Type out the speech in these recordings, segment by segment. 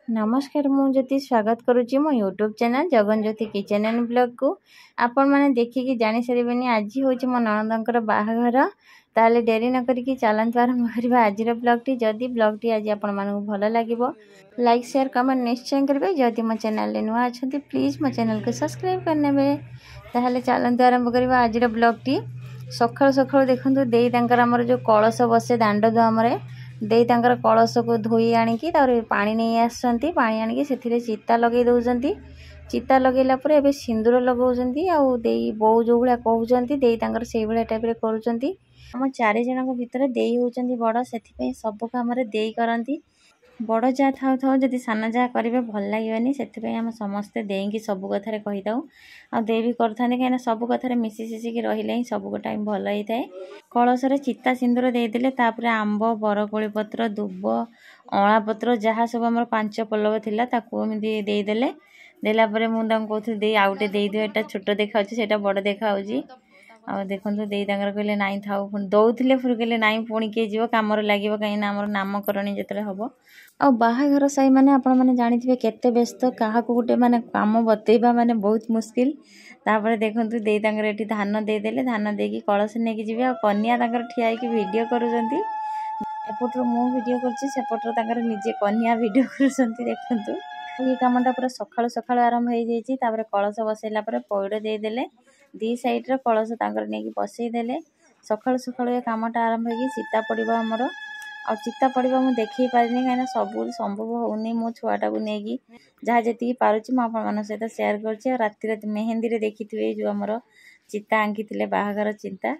नमस्कार मुझे स्वागत करुच्ची मो YouTube channel Jagan Jyoti kitchen and blog को आपण मैंने देखिकी जानी सारे आज हूँ मो नणंदर बाहाघर ताले डेरी न करिकी चलतु आरंभ करवा आज ब्लॉगटी जदि ब्लॉगटी आज आपण भल लगे लाइक शेयर कमेंट निश्चय करेंगे जदि मो चैनल नुआ अच्छा प्लीज मो चैनल को सब्सक्राइब करने ताहले चलतु आरंभ करवा आज ब्लॉगटी सकाळु सकाळु देखंतु देई तांकर हमर जो कलश बसे दांड दुआमरे देई तांकर कलश को धोई आनिकी तारे पानी नहीं आसछंती पानी आनिकी सेथिरे चिता लगे दउजंती चिता लगेला परे एबे सिंदूर लगाउजंती आ देई बौ जो भलिया कहउजंती देई तांकर सेई भलिया टाइप रे करूजंती हम चारि जनक भितर देई होउजंती बड़ सेथि पई सब काम रे देई करंती बड़ जा थाउ थाउ जदि सान जा करेंगे भल लगे से आम समस्ते देकी सब कथार कही था आ दे भी करते कहीं सब कथार मिसी शिशिकी रही ही सब टाइम भल होता है कलश चिता सिंदूर देदेले तापर आंब बरकोली पत्र दुब अँला पत्र जहाँ सब आम 5 पल्लव थिला ताकू देदेले देला परे मुझे कहती दे आउटे दे दियो एटा छोट देखा से बड़ देखा आ देखो दे कहले नाई थाऊ पुणी दौले फिर कहले नाई पुणी किए जीव कम लगे कहीं आम नामकरण जिते हम आ बाहाघर साई मैंने आपण मैंने जानी केते व्यस्त क्या गोटे माने काम बतेबा माने बहुत मुस्किल तापर देखो दे ये धान देदेले धान देकी कलश नहीं जी आ कन्या ठिया वीडियो करुँच एपटर मु वीडियो कर निजे कन्या वीडियो कर देखु ये कामटा पूरा सकाळु सकाळु आरंभ हो जाइए कलश बसैला पइड देदेले दी साइड रे कलश नहीं बसईदेले सकाळु सकाळु ये कामटा आरंभ हो चिता पड़ा आमर आ चिता पड़ा मुझे देखी पारिनी कहीं सब संभव होनी मो छुआटा को लेकिन जहाँ जी पार्ची मुझे सहित सेयार कर राति मेहेंदी रे देखी थे जो आमर चिता आंकी बाहाघर चिंता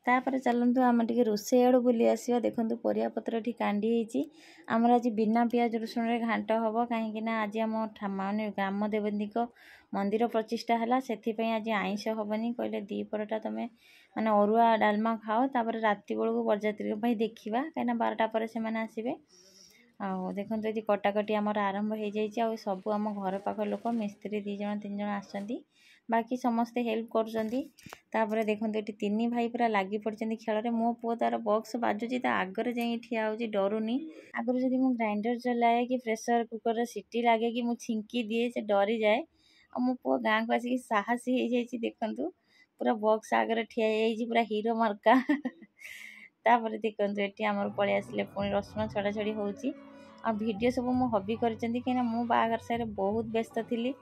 तापर चलतु आम टे रोषे आड़ बुली आसा देखो परिया पत्र कांडी आमर आज बिना पियाज रसुण रे घांट हम कहीं आज आम माने ग्राम देवी मंदिर प्रतिष्ठा है से आज आईष हेनी कहले दीपरटा तुम्हें माने अरुआ डालमा खाओ तापर राति बेलू बरजात्री देखा कहीं 12टा पर से आसवे आ देखो ये कटाकटी आमर आरंभ हो जाए सब आम घर पाख लोक मिस्त्री 2 जन 3 जन आसछंती बाकी समस्ते हेल्प कर देखो ये 3 भाई पूरा लगी पड़ते खेल मो पुओ तार बॉक्स बाजुची आगे जा ठिया हो डरुनी आगुरी जब मुझे ग्राइंडर चलाए कि प्रेसर कुकर सीटी लगे कि मुझे छिंकी दिए से डरी जाए और मो पुओ गाँव को आसिक साहसी हो जाए देखु पूरा बॉक्स आगे ठिया पूरा हीरो मार्का तापर देखो ये आमर पलि आसिले पुणी रसुण छड़ा छड़ी हो वीडियो सब मो हबी कहीं मु बाहाघर सारे बहुत व्यस्त थी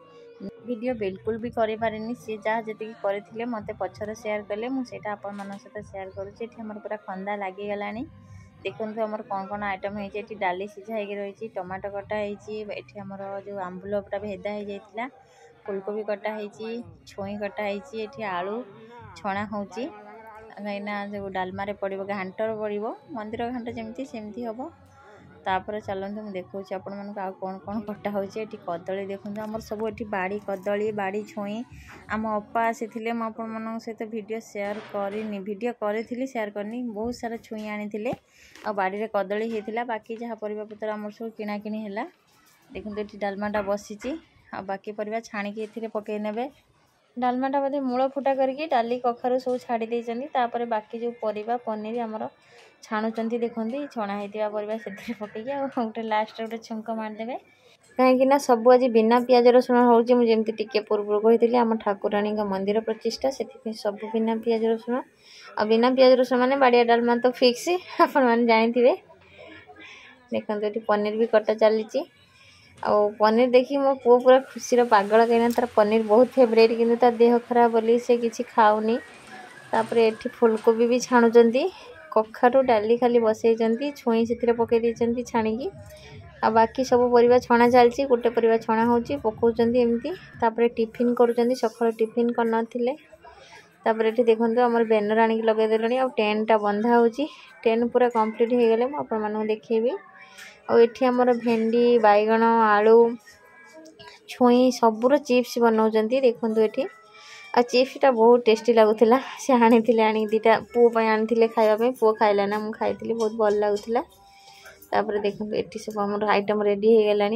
वीडियो बिल्कुल भी करें सी जहाँ जी करते मत पचर सेयार कले मुझे आपण मान सहित सेयार करुँचे पूरा खंदा लगिगला देखो आमर कौन कौन आइटम होती डाली सीझा रही टमाटो कटा ये आमर जो आंबुल पूरा भेदा हो जाता फुलकोबी कटा छुई कटा ये आलू छणा हो कहीं जो डालमारे पड़ो घांटर पड़ो मंदिर घांट जमी सेमती हम तापर चलते मुझे देखा आपण मानक आ कौन कौन कटा होती कदली देखो आमर सब ये बाड़ी कदली बाड़ी छुई आम अपा आसी आपण मान सहित वीडियो सेयार करनी वीडियो करी सेयार करनी बहुत सारा छुई आनी आ बाड़ी रे कदली होता बाकी जहाँ परिबा पत्र आमर सब किणाकिणी है देखो ये डालमाटा बसी आ बाकी परिबा छाणिकी ए पकई ने डालमाटा बोधे मूल फुटा करके डाली कखारू सब छाड़ी देते बाकी जो परिबा पनीर आमर छाणुचंती देखते छणा होता परिबा से पकईकि गोटे लास्ट गोटे छुंक मारिदेवे कहीं सब आज बिना पियाज रसुण होमती टिके पूर्व कही आम ठाकुराणी मंदिर प्रतिष्ठा से सब बिना पियाज रसुण आ बिना पियाज रसुण माने बाड़िया डालमा तो फिक्स आपण मैंने जानी देखते ये पनीर भी कटा चली आ पनीर देखी मो पुओ पूरा खुशी पागल कहीं तार पनीर बहुत फेवरेट कि तार देह खराब बोली से किसी खाऊनी तापर एठी फुलकोबी भी छाणुचंती कखारू डाली खाली बसई छुई से पकई छाणिकी आ बाकी सब परिबा छणा चलती गोटे परिबा छणा होची पकाउचंती एमती तापर टिफिन करूचंती सकाळ टिफिन करनथिले तापर एठी देखंतु हमर बैनर आनी लगे देलणी आ टेंट बंधा होची टेंट पूरा कंप्लीट हो गले म आपण मानू देखेबी आ एठी हमर भेंडी बैगण आलू छुई सबुर चिप्स बनाउचंती देखंतु एठी आ चिप्सटा बहुत टेस्टी लगुला से आनी आनी 2टा पुओ आनी खावाई पुओ खाइला ना मुझे खाई बहुत भल लगुला तापर देखो ये सब आम आइटम रेडी हो गला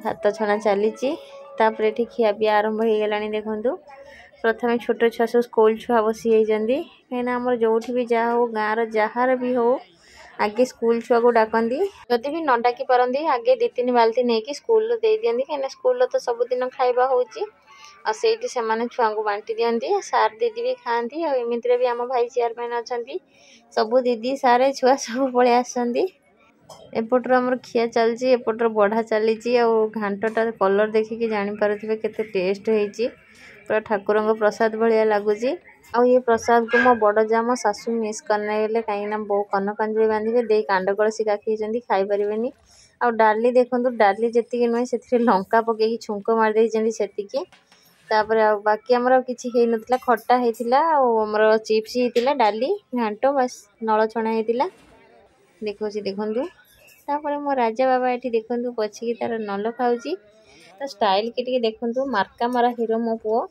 भात छणा चली ये खिया पिया आरंभ हो गला देखु प्रथम छोट छुआ सब स्कूल छुआ बसी कहीं आम जो भी जहाँ हो गाँव जार भी हो आगे स्कूल छुआ को डाकती जदि भी न डाकी पारती आगे 2-3 बाल्टी नहीं स्कूल दे दिखती कहीं स्कूल तो सबुदिन खाଇବା होची आ सेठी से माने छुआ को बांटी दियंती सार दीदी भी खाती आ एमितिरे भी आम भाई चेयरमैन अच्छा सबू दीदी सारे छुआ सब पलि आसती एपटर आमर खिया चलती एपटर बढ़ा चली घाटटा कलर देखिकी जानीपे केते टेस्ट होती पूरा ठाकुर प्रसाद भाया लगुच आ ये प्रसाद को मो बड़ जा मो सासू मिस करने गले कहीं बो कनकांजलि बांधे दे कांड कलसी काखी खाईपारे आ डाली देखो डाली जी नुहे से लंका पकई छुंक मारदे से बाकी आमर किसी हो नाला खटा होता आमर चिप्स होता डाली घाट बस नल छणा होता देखो देखु मो राजा बाबा ये देखु पछिकी तार नल खाऊँ स्टाइल की देखु मार्का मारा हिरो मो पुओ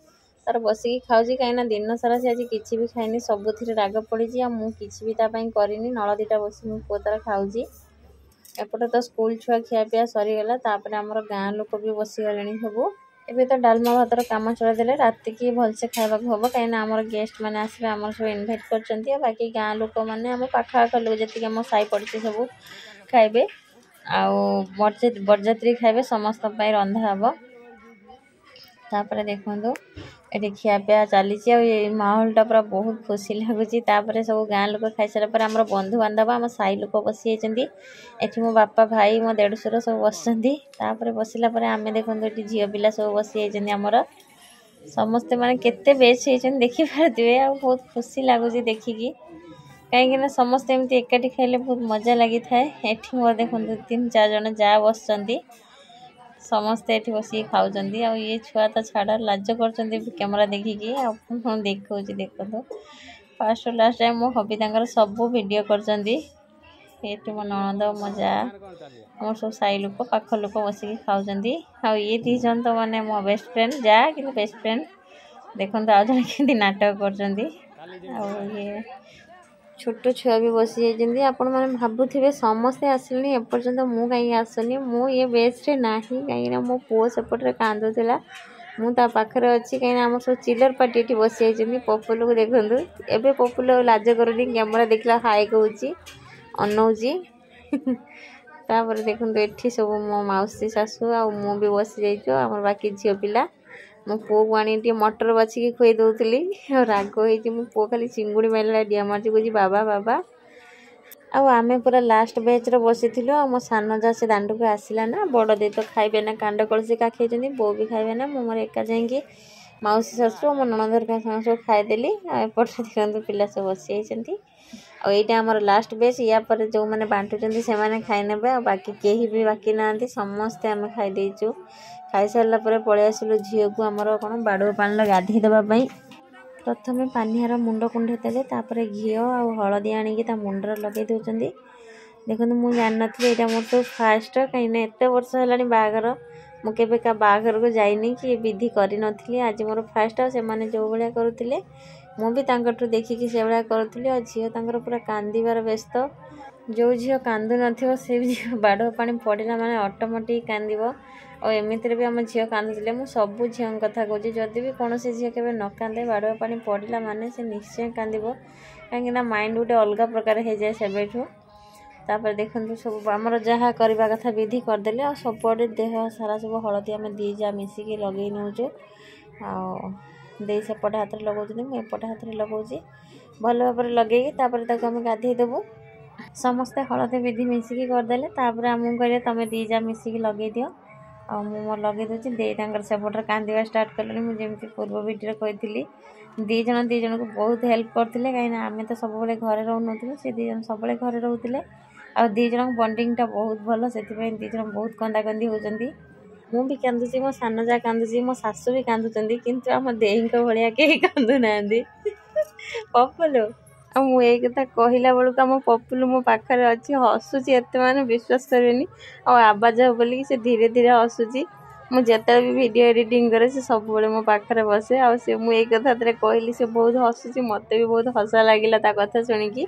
तार बसिकी खाऊँ कहीं दिन सारा से आज किसी भी खाइनी सबुथ राग पड़ी आ मुझे भी करनी नल दीटा बस मो पुओ तार खाऊँ एपटे तो स्कूल छुआ खियापिया सरीगला आमर गाँ लोक भी बसीगले सब एबे तो डालमा भातर काम चलदेले राति की भलसे खाइबा हम कहीं आमर गेस्ट मैंने आसबे आमर सब इनभाइट कर बाकी गाँ लोक मैंने आम पाखाख लोक जी आम साई पड़े सब खाइबे आउ बरजात्री खाइबे समस्त रंधा हम तापर देखो ये खियापिया चली माहौलटा पूरा बहुत खुशी लगुच सब गाँ लोक खाई सारापर आम बंधु बांधव आम साई लोक बसी ये मो बापा भाई मो देढ़शुर सब बसते बसला आम देखो ये झील पिला सब बसी आमर समस्ते माने केते बेच होती देखिपे आ बहुत खुशी लगुच देखिकी कहीं समस्ते एमती एकाठी खाइले बहुत मजा लगी थाए एठी मोर देखो 3-4 जन जा बस समस्ते ये बसिक खाऊँ ये छुआ तो छाड़ लाज कर कैमेरा देखिकी देखा देखो फास्ट लास्ट टाइम मो हबी सब वीडियो कर मो ननद मो जा आम सब साई लोक पाख लोक बसिक खाऊँ ये 2 जन तो माने मो बेस्ट फ्रेंड जा कि बेस्ट फ्रेंड देखो आज जन कि नाटक कर छोट छुआ भी बसी जाती आपण मैंने भावुवे समस्ते आसिले एपर्तंत मु कहीं आसनी मु ये बेस्रे ना कहीं मो पुओ सेपटे कांदुला मुझे पाखे अच्छी कहीं आम सब चिलर पार्टी ये बसी जाती पपुलू को देखु एवं पपुलू लाज करूनी कैमेरा देखला हाई कहूँ अनौजी तापर देखो ये सब मो मौसी सासू आ मु भी बसी जाइए आम बाकी झील पिला मो पुओ को आनी मटर बाछिकी खुई दौली राग हो मो पुओ खाली चिंगुड़ी मारे डिया मार्च कह बाबा बाबा आमे पूरा लास्ट बेच बसी मो सान जा से दांड को आसला ना बड़ दे तो खाइबे ना कांड कलसी काखी बो भी खाइबे ना मोर एका जाइए मौसी शाशु मो ननदर का सब खाईदेली एपटे देखते पिला सब बसी जाती आईटा आमर लास्ट बेच या पर जो मैंने बांटुंट से मैंने खाई ने बाकी कहीं भी बाकी ना समस्ते आम खाईदेचु खाई सारा पलि आसलु झील को आमर कौन बाड़ुआ पानी गाधे देवाई प्रथम पानिहार मुंड कुंडे देले घी आ हलदी आणिकी मुंडर लगे दौरान देखो मुझे जान नी यहाँ मोर तो फास्ट कहीं एत वर्ष है बाहर मुझे का बाहर को जाइनी कि विधि करी नथली आज मोर फास्ट से मैंने जो भाया करुले मुझे देखिकी से भाया करुली और झील पूरा कांदार व्यस्त जो झील कांदु न से झील बाड़ुआ पानी पड़ा माने ऑटोमेटिक कांद और एमती भी आम झील कांदुले मुझे सबू झील कथा कहूँ जदि भी कौन से झील के न कांदे बाड़ुआ पानी पड़ा माने से निश्चय कांद कहीं माइंड गोटे अलग प्रकार हो जाए सेबेठू तापर देखो सब आमर जहाँ करवा कथा विधि करदे और सबुआडे देह सारा सब हलदी आम दी जा मिसिकी लगे नौचु दे सेपटे हाथ में लगाऊँ मुझे हाथ में लगाऊँ भल भाव लगे आम गाधे देवु समस्ते हलदी विधि मिसिकी करदे आमको कहले तुम दी जा मिसिकी लगे दियो आ मोर लगे दूसरी दे सेपटे कांदा स्टार्ट कले मुझे पूर्व वीडियो कही 2 जन को बहुत हेल्प करते कहीं आम तो सब घरे रोन से 2 जन सब घरे रोते आ 2 जन बंडिंगटा बहुत भल से 2 जन बहुत कंदाकंदी होती मुझे भी कांदुची मो सान जा कांदुची मो सासू भी कांदुचंदी किंतु आम देही भाया कहीं कांदू ना पपुलू आ मुझे कथा कहला बेलू आम पपुलू मो पाखे अच्छी हसुची एत मैंने विश्वास करेनि आवाज हो बोल से धीरे धीरे हसुची मुझे भी वीडियो एडिटिंग करे से सब मो पाखे बसे आ मुझे कथा कहली से बहुत हसुची मत भी बहुत हस लगे कथा शुणिकी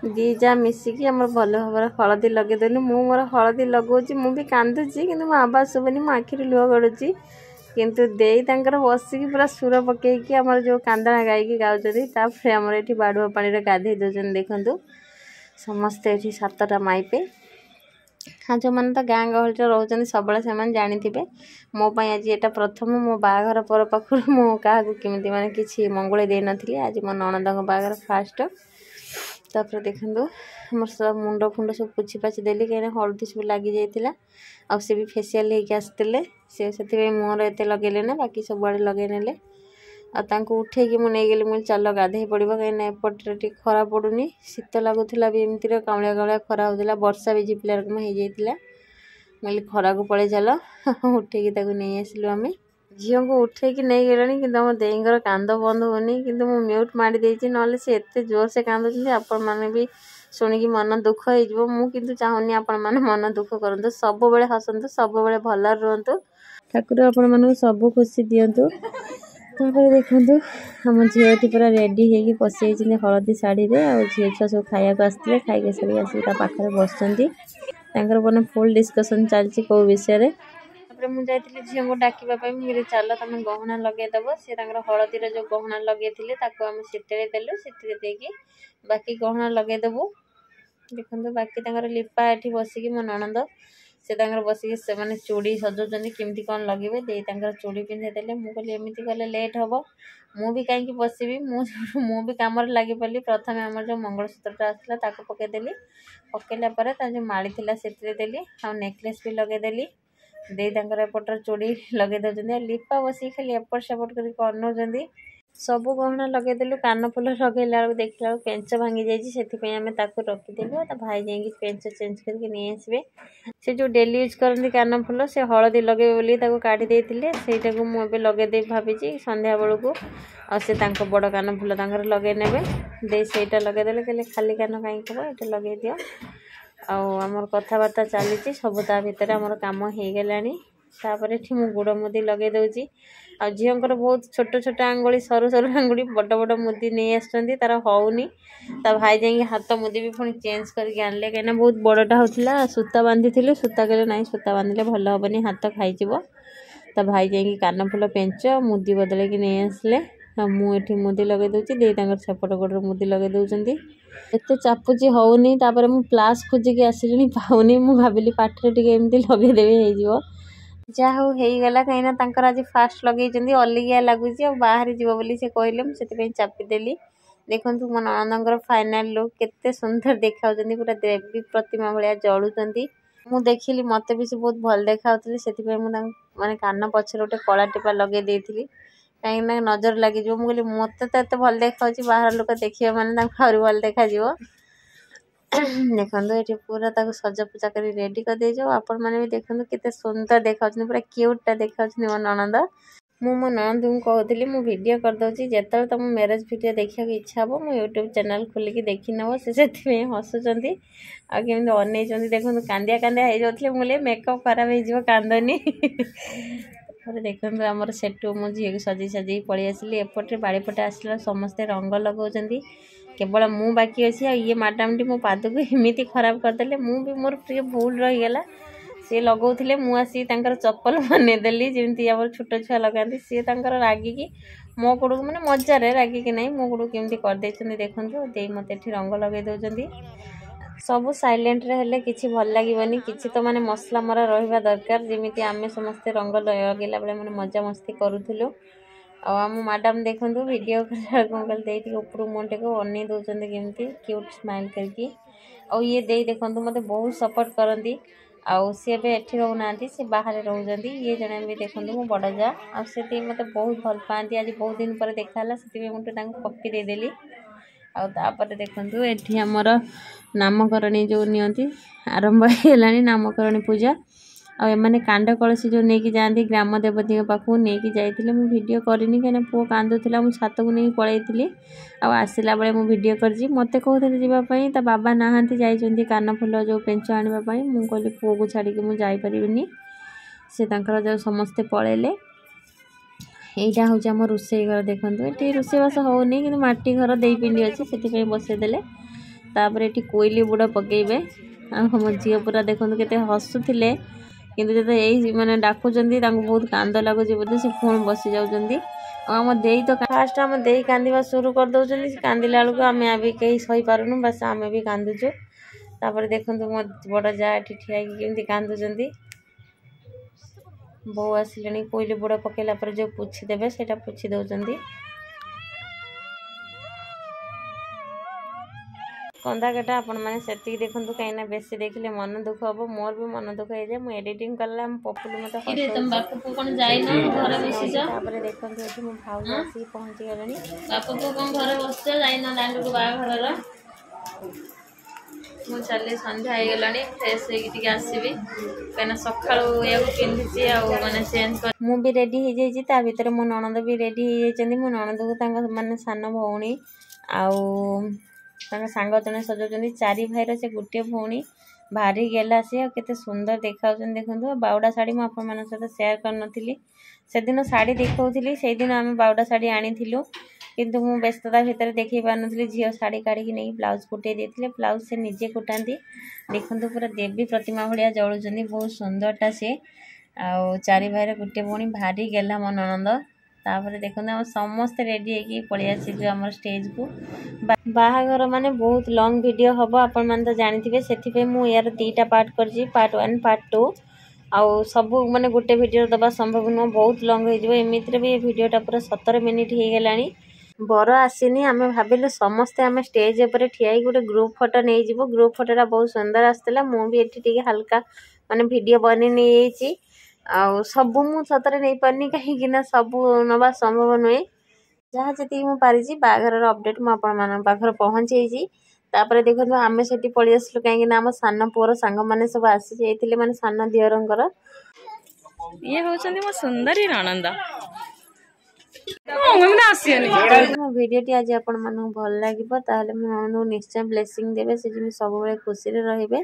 दी जा मिसिकी आम भल भाव हलदी लगेदेलु मु मोर हलदी लगाऊँ मुझे कांदुची कि मो आवाज शुभुनी मो आखिरी लुह गड़ुची किंतु देई बसिकी पूरा सुर पकईकी आमर जो कांदना गायकी गाँव आमर ये बाड़ुआ पानी गाधे दौरान देखु समस्ते ये 7टा माइपे हाँ जो मैंने तो गाँ गहल रोच सब से जानी मो आज ये प्रथम मो बाघर पर पाखर मु क्या केमी माने कि मंगुले दे नी आज मो नणंद बाघर फास्ट तापर देखो मोर सब मुंड फुंड सब पोछि पाछि देली कहीं हलदी सब लगी जाइए आ सी भी फेसियाल होके आसते से मुहर एत लगे ना बाकी सब आड़े लगे नेले उठे कि मुझे मुझे चल गाधे पड़ो कहीं एपटे टी खरा पड़ूनी शीत लगुला भी एमती काउलिया काउलिया खरा होता वर्षा भी झिपला रकम हो जाता मुझे खरा को पड़े चल उठे नहीं आसलु आम झील को उठे कि नहीं गलानी कि देईर कांद बंद होनी कि म्यूट मारी देती ना सी एत जोर से कांदुच्च आपण मैंने भी शुणिकी मन दुख हो मुझे चाहूनी आपण मैंने मन दुख करूँ सब बेले हसतु सब बेले भल रुहतु ठाकुर आपण मानक सब खुशी दिंतु तापर देखु आम झील पूरा रेडी होगी पशि हलदी शाढ़ी झील छुआ सब खाया आसते खाई सारी आसिक पाखे बसुँच मैंने फुल डिस्कसन चलती कौ विषय मुझे झील को डाकवाई मुझे चल तुम गहना लगेदेव सी हलदीर जो गहना लगे आम सीटे देलु सीटे देकी बाकी गहना लगेदेवु देखो बाकी लिपा ये बसिकी मो नणंद से बसिकी से मैंने चूड़ी सजाऊँ केमती कौन लगे दे चूड़ी पिंधेदेले मुझे एमती कले लेट हम मु भी कहीं बसबी भी कम लगी पारि प्रथम आम जो मंगलसूत्रटा आसला पकईदेली पकईला जो माड़ी थी से देली आ नेकलेस भी लगेदेली दे एपटर चूड़ी लगे दौरान लिपा बस खाली एपट सेपट कर सब गहना लगेदेलु कान फुल लगेला देखला पेंच भांगी जाइए आम रखीदेलु भाई जाइए पेंच चेंज करके नहीं आसबे से जो डेली यूज करती कान फुल से हलदी लगे बोली काढ़ी देते से मुझे लगेदे भाभी संध्या बेलू आसे बड़ कान फुल लगे ने दे से लगेदे कहले खाली कान कहीं खब ये लगे दियो आमर कथबार्ता चली सब ता भर आमर कम हो गलानी तापर मु गुड़ मुदी लगे दूची आ झीर बहुत छोट छोट आंगुली सरू सरू आंगुली बड़ बड़ मुदी नहीं आसुँच तार होनी भाई जाइए हाथ मुदी भी पुणी चेंज करके आनले कहीं बहुत बड़टा होता सूता बांधी थी सूता कहले ना सूता बांधिले भल हेनी हाथ खाई भाई जाइए कान फुल पेंच मुदी बदल के नहीं आसले मुझे मुदी लगे दूची दे सेपट गोड़ मुदी लगे दौरान एत चापुची होनी मु प्लास खोजिकी आसिली पाऊनी मु भाविली पाठरे टे एमती लगेदेवी हो जहा हो गला कहीं आज फास्ट लगे अलगिया लगुच बाहर जीव बोली से कहले मुझे चापीदेली देखो मो नणंदर फाइनाल लुक केते सुंदर देखा पूरा देवी प्रतिमा भाया जलुंट मु देखिली मत भी से बहुत भल देखा माने कान पछर गोटे कला टिपा लगे देती कहीं नजर लगे मुझे मत तो एत भल देखा बाहर लोक देखिए मैंने आहरी भल देखा देखो ये पूरा सजा पूजा कर रेडी कर दे आपण मैंने भी देखो केते सुंदर देखा पूरा क्यूटा देखा मो नणंद मो नणंद को कहती मु वीडियो करदे जिते तुम मैरेज वीडियो देखा इच्छा हम मो यूट्यूब चैनल खोलिकी देखी नब से हसुँच आमती अन देखो कांदिया कांदिया हो जाते मुझे मेकअप खराब हो कांदनी देखो आमर सेठू मो झील को सजी सजी पलि आसली एपटे बाड़ीपटे आसला समस्ते रंग लगाउछंती केवल मु बाकी अच्छी ये मैडम टी मो पाद को एमती खराब करदे मुझे मोर प्रिय भूल रहीगला सी लगौले मुझे चप्पल बनेदेली जमी आम छोट छुआ लगाती सी रागिकी मो गोड़ को मैंने मजार रागिकी ना मो गोड़ केमती करदे देखो दे मत रंग लगे दौरान सब साइलेंट रे किसी भल लगे किसी तो माने मसला मरा रहा दरकार जमी आम समस्ते रंग लगेला बेले मैंने मजा मस्ती करूँ आम मैडम देखो वीडियो कौन कल ऊपर मुंडे को अन दौरान केमती क्यूट स्माइल करके ये दे देखो मत बहुत सपोर्ट करती आउ सी एठी रोना सी बाहर रोज ये जन भी देखो मो बड़ जा आते मत बहुत भल पाती आज बहुत दिन पर देखा से मुझे कॉपी देदेली आपर देखो ये आमर नामकरणी जो नियंती आरंभ है नामकरणी पूजा आने कांड कलसी जो नहीं जाती ग्राम देवती पाखक नहीं जाइए मुझे वीडियो करनी कहीं पुओ कांदुला मुझे छात को नहीं पलैली आसला बेले मुझे वीडियो कर मत कहते जावाई ता बाबा नहांती जाइए कान फुल जो पेंच आने मुझे कहली पुओ को छाड़ी मुझे जापरिनी से जो समस्ते पलैले यहाँ हूँ आम रोषे घर देखो ये रोषेबास होनी कि मटी घर दे पिंडी अच्छे से बसईदे तापर ये कोईली बुड़ पकईबे आम झील पूरा देखो के हसुले किंतु जो यही मैंने डाकुंट बहुत कांद लगुच बोलते से पुणी बसी जाऊँच आम दे तो फास्ट आम दे कांदा शुरू कर दौरान कांदिला बेलू आम भी कहीं सही पारूनु बस आम भी कांदुचु तापर देखंतु मो बड़ जा एठी ठिया कि केमती कांदुचंदी बो आसिलेनी कोइली बुड़ पकेला पर जो पुछि देबे सेटा पुछि दउचंदी कंदाकटा आपण माने सेति देखंतु काइना बेसी देखले मन दुख हबो मोर भी मन दुख हे जे मु एडिटिंग करला हम पपुलु मते किरे तुम बापू को कोन जाई न घर बसी जा तापर देखंतु एठी मु भाउ आसी पहुंची गेलनी बापू को कोन घर बस जाई न दांडू को बा घर रो मु चले संध्या आइ गेलनी फ्रेश हे कि आसीबी कना सखाळो या पिंधिची आ माने चेंज कर मु भी रेडी हे जेची ता भीतर मो ननद भी रेडी हे जेचंदी मो ननद को तांगा माने सान भौणी आउ तांगा सांग जने सजौचंदी चारि भाईर से गुटे भौणी भारी गेला से केते सुंदर देखाउछन देखंतु बाउडा साड़ी म आपन मन सहित शेयर कर नथिली से दिन साड़ी देखौथिली से दिन हम बाउडा साड़ी आनिथिलु किंतु मु व्यस्तता भीतर देखि पानथली झियो साड़ी काढी कि नहीं ब्लाउज कुटे देथिले ब्लाउज से निजे कुटांती देखंतु पूरा देवी प्रतिमा भलिया जळुचंदी बहुत सुंदरटा से आ चारि भाईर गुटे भौणी भारी गेला मन ननद तापर देखंतु हम समस्त रेडी हे कि पळि आसी हमर स्टेज को बाहाघर माने बहुत लॉन्ग वीडियो हबो आपण मन तो जानिथिबे सेथि पे मु यार दीटा पार्ट करजी पार्ट 1 पार्ट 2 आ सब माने गुटे वीडियो दबा संभव न बहुत लॉन्ग हे जबो एमित्र भी वीडियोटा पूरा 17 मिनिट हे गेलानी बर आसीनी आमे भाबिलु समस्त आमे स्टेज ऊपर ठियाई गुटे ग्रुप फोटो नै जिवो ग्रुप फोटोटा बहुत सुंदर आस्तला मु भी एठी टिके हल्का माने वीडियो बनि नै एची आ सब मु सतरे नै पन्नी कहि किना सब नबा संभव नय जहाँ जति मु पारिजी बाघर अपडेट मु आपण मान पाखर पहुंचेजी तापर देखो आमे सेठी पळि आसलु काहे कि ना हम सान पोर संग माने सब आसी जेथिले माने सान दियरंकर ये होचंदी मो सुंदरी ननंद मो वीडियो टी आज आपण मानु भल लागिबो ताले मु ननंद निश्चय ब्लेसिंग देबे से जिमि सब बेले खुशी रे रहिबे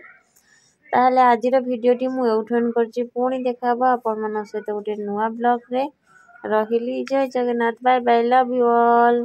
ताले आजिर वीडियो टी मु एउठन करची पुणी देखाबो आपण मन सहित गोटे नुवा ब्लॉग रे रहिली जय Jagannath bye bye love you all.